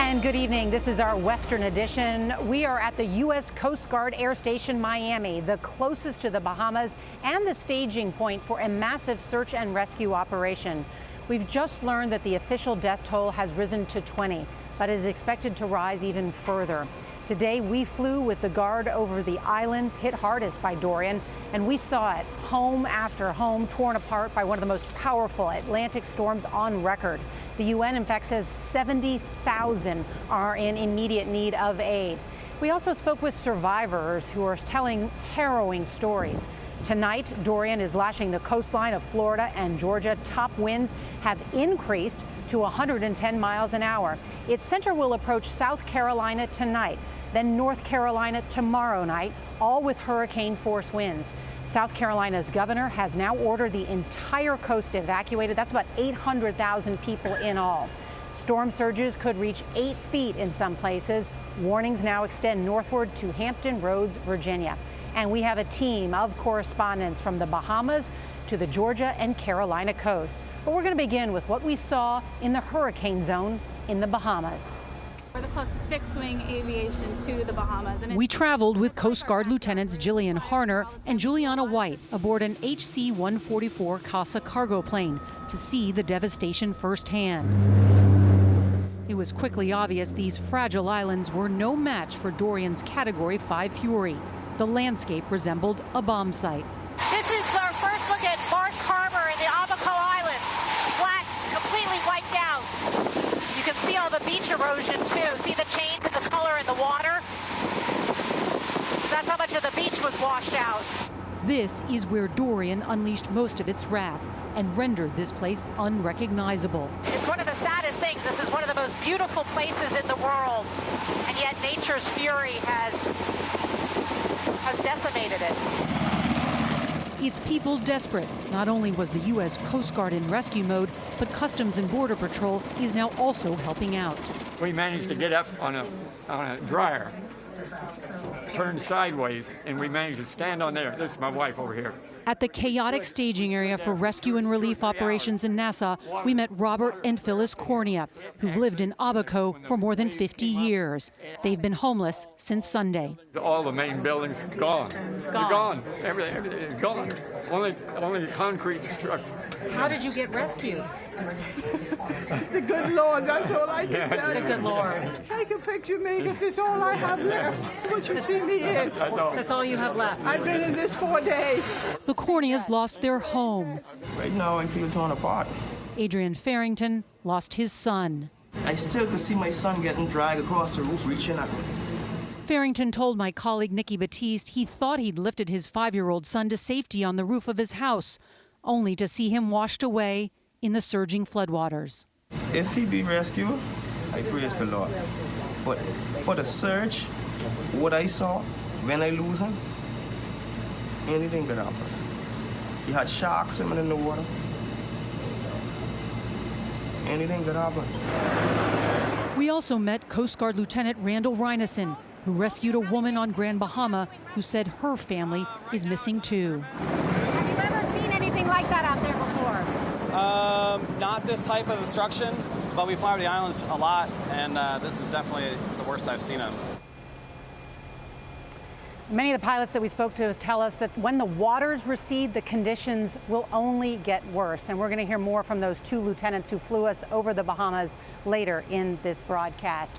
And good evening. This is our Western edition. We are at the U.S. Coast Guard Air Station Miami, the closest to the Bahamas and the staging point for a massive search and rescue operation. We've just learned that the official death toll has risen to 20, but is expected to rise even further. Today, we flew with the Guard over the islands hit hardest by Dorian, and we saw it, home after home, torn apart by one of the most powerful Atlantic storms on record. The UN, in fact, says 70,000 are in immediate need of aid. We also spoke with survivors who are telling harrowing stories. Tonight, Dorian is lashing the coastline of Florida and Georgia. Top winds have increased to 110 miles an hour. Its center will approach South Carolina tonight, then North Carolina tomorrow night, all with hurricane force winds. South Carolina's governor has now ordered the entire coast evacuated. That's about 800,000 people in all. Storm surges could reach 8 feet in some places. Warnings now extend northward to Hampton Roads, Virginia. And we have a team of correspondents from the Bahamas to the Georgia and Carolina coasts. But we're going to begin with what we saw in the hurricane zone in the Bahamas. We're the closest fixed-wing aviation to the Bahamas. We traveled with Coast Guard Lieutenants Jillian Harner and Juliana White aboard an HC-144 Casa cargo plane to see the devastation firsthand. It was quickly obvious these fragile islands were no match for Dorian's Category 5 fury. The landscape resembled a bomb site. This is our first look at Marsh Harbor in the Abaco Islands. Flat, completely wiped out. You can see all the beach erosion too. See the change in the color in the water? That's how much of the beach was washed out. This is where Dorian unleashed most of its wrath and rendered this place unrecognizable. It's one of the saddest things. This is one of the most beautiful places in the world, and yet nature's fury has decimated it. Its people desperate. Not only was the U.S. Coast Guard in rescue mode, but Customs and Border Patrol is now also helping out. We managed to get up on a dryer, turned sideways, and we managed to stand on there. This is my wife over here. At the chaotic staging area for rescue and relief operations in Nassau, we met Robert and Phyllis Cornea, who've lived in Abaco for more than 50 years. They've been homeless since Sunday. All the main buildings gone. They're gone. Everything is gone. Only the concrete structure. How did you get rescued? The good Lord, that's all I can tell you. The good Lord. Take a picture of me, because it's all I have left. What you see me is. That's all you have left. I've been in this 4 days. The Corneas lost their home. Right now, I feel torn apart. Adrian Farrington lost his son. I still can see my son getting dragged across the roof, reaching at me. Farrington told my colleague Nikki Batiste he thought he'd lifted his 5-year-old son to safety on the roof of his house, only to see him washed away in the surging floodwaters. If he be rescued, I praise the Lord. But for the search, what I saw when I lose him, anything could happen. He had sharks swimming in the water. Anything could happen. We also met Coast Guard Lieutenant Randall Reinison, who rescued a woman on Grand Bahama who said her family is missing too. Have you ever seen anything like that out there before? Not this type of destruction, but we fly over the islands a lot, and this is definitely the worst I've seen them. Many of the pilots that we spoke to tell us that when the waters recede, the conditions will only get worse. And we're going to hear more from those 2 lieutenants who flew us over the Bahamas later in this broadcast.